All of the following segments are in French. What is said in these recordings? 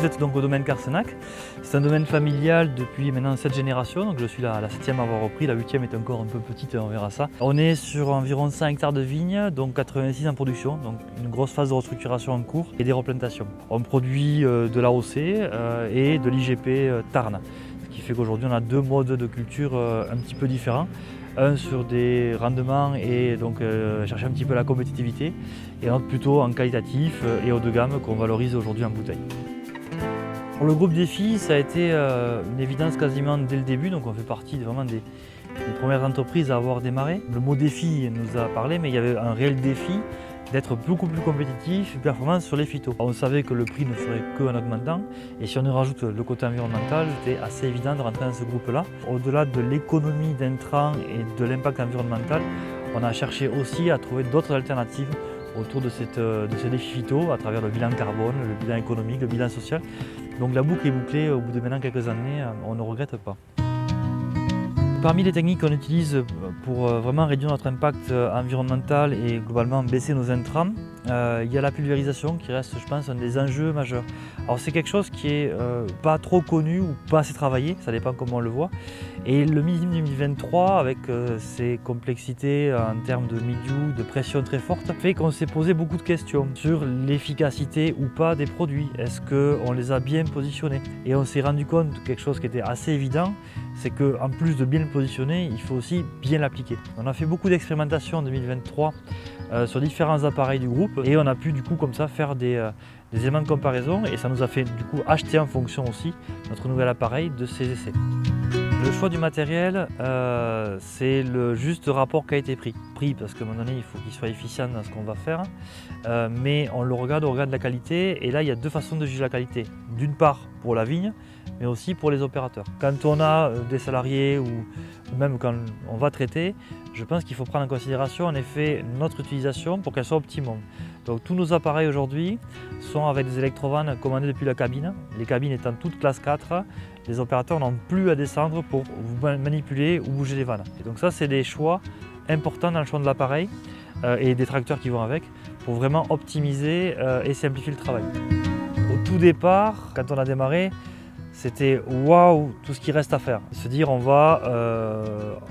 êtes donc au domaine Carsenac. C'est un domaine familial depuis maintenant 7 générations, donc je suis la 7e à avoir repris, la 8e est encore un peu petite, on verra ça. On est sur environ 100 hectares de vignes, donc 86 en production, donc une grosse phase de restructuration en cours et des replantations. On produit de l'AOC et de l'IGP Tarn, ce qui fait qu'aujourd'hui on a deux modes de culture un petit peu différents. Un sur des rendements et donc chercher un petit peu la compétitivité, et un autre plutôt en qualitatif et haut de gamme qu'on valorise aujourd'hui en bouteille. Pour le groupe Défi, ça a été une évidence quasiment dès le début, donc on fait partie vraiment des premières entreprises à avoir démarré. Le mot défi nous a parlé, mais il y avait un réel défi d'être beaucoup plus compétitif et performant sur les phytos. On savait que le prix ne ferait qu'en augmentant, et si on y rajoute le côté environnemental, c'était assez évident de rentrer dans ce groupe-là. Au-delà de l'économie d'intrants et de l'impact environnemental, on a cherché aussi à trouver d'autres alternatives autour de ces défis phyto, à travers le bilan carbone, le bilan économique, le bilan social. Donc la boucle est bouclée au bout de maintenant quelques années, on ne regrette pas. Parmi les techniques qu'on utilise pour vraiment réduire notre impact environnemental et globalement baisser nos intrants, il y a la pulvérisation qui reste, je pense, un des enjeux majeurs. Alors c'est quelque chose qui est pas trop connu ou pas assez travaillé, ça dépend comment on le voit. Et le millésime 2023, avec ses complexités en termes de milieu, de pression très forte, fait qu'on s'est posé beaucoup de questions sur l'efficacité ou pas des produits. Est-ce qu'on les a bien positionnés? Et on s'est rendu compte de quelque chose qui était assez évident, c'est qu'en plus de bien le positionner, il faut aussi bien l'appliquer. On a fait beaucoup d'expérimentations en 2023 sur différents appareils du groupe, et on a pu du coup comme ça faire des éléments de comparaison, et ça nous a fait du coup acheter en fonction aussi notre nouvel appareil de ces essais. Le choix du matériel, c'est le juste rapport qualité-prix. Prix parce qu'à un moment donné, il faut qu'il soit efficient dans ce qu'on va faire, mais on regarde la qualité, et là il y a deux façons de juger la qualité. D'une part pour la vigne, mais aussi pour les opérateurs. Quand on a des salariés ou même quand on va traiter, je pense qu'il faut prendre en considération en effet notre utilisation pour qu'elle soit optimum. Donc tous nos appareils aujourd'hui sont avec des électrovannes commandées depuis la cabine, les cabines étant toutes classe 4, les opérateurs n'ont plus à descendre pour manipuler ou bouger les vannes. Et donc ça, c'est des choix importants dans le choix de l'appareil et des tracteurs qui vont avec, pour vraiment optimiser et simplifier le travail. Au tout départ, quand on a démarré, c'était waouh, tout ce qui reste à faire. Se dire on va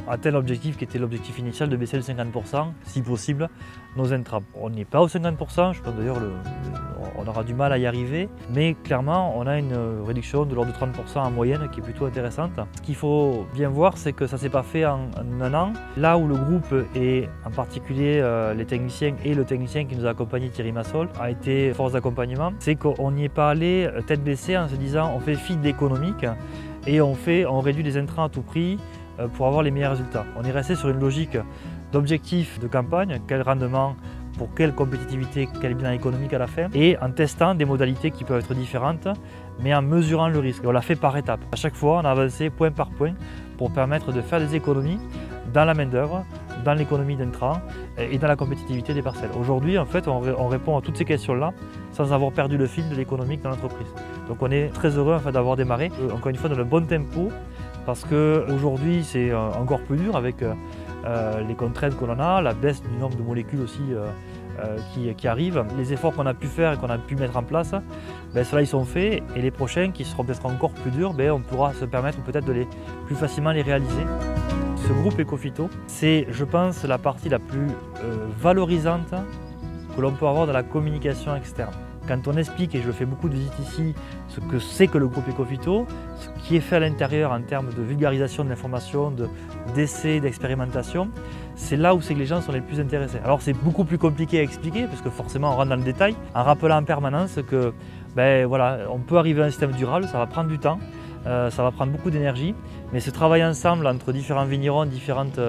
atteindre l'objectif qui était l'objectif initial de baisser de 50%, si possible, nos intrants. On n'est pas au 50%, je pense d'ailleurs on aura du mal à y arriver, mais clairement on a une réduction de l'ordre de 30% en moyenne qui est plutôt intéressante. Ce qu'il faut bien voir, c'est que ça ne s'est pas fait en un an. Là où le groupe, et en particulier les techniciens et le technicien qui nous a accompagné, Thierry Massol, a été force d'accompagnement, c'est qu'on n'y est pas allé tête baissée en se disant on fait fi d'économique et on réduit les intrants à tout prix pour avoir les meilleurs résultats. On est resté sur une logique d'objectif de campagne, quel rendement, pour quelle compétitivité, quel bilan économique à la fin, et en testant des modalités qui peuvent être différentes, mais en mesurant le risque. Et on l'a fait par étapes. À chaque fois, on a avancé point par point pour permettre de faire des économies dans la main-d'œuvre, dans l'économie d'intrants et dans la compétitivité des parcelles. Aujourd'hui, en fait, on répond à toutes ces questions-là sans avoir perdu le fil de l'économique dans l'entreprise. Donc on est très heureux en fait, d'avoir démarré, encore une fois, dans le bon tempo, parce qu'aujourd'hui, c'est encore plus dur avec les contraintes que l'on a, la baisse du nombre de molécules aussi qui arrivent. Les efforts qu'on a pu faire et qu'on a pu mettre en place, ceux-là ils sont faits, et les prochains qui seront peut-être encore plus durs, on pourra se permettre peut-être de plus facilement les réaliser. Ce groupe Ecophyto, c'est je pense la partie la plus valorisante que l'on peut avoir dans la communication externe. Quand on explique, et je fais beaucoup de visites ici, ce que c'est que le groupe Ecophyto, ce qui est fait à l'intérieur en termes de vulgarisation de l'information, d'essais, d'expérimentation, c'est là où c'est que les gens sont les plus intéressés. Alors c'est beaucoup plus compliqué à expliquer, parce que forcément on rentre dans le détail, en rappelant en permanence que voilà, on peut arriver à un système durable, ça va prendre du temps, ça va prendre beaucoup d'énergie, mais ce travail ensemble entre différents vignerons, différentes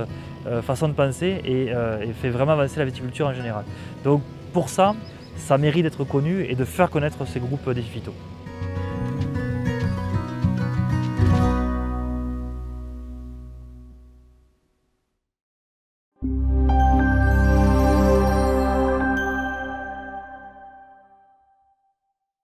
façons de penser, et fait vraiment avancer la viticulture en général. Donc pour ça, ça mérite d'être connu et de faire connaître ces groupes Défi Phyto.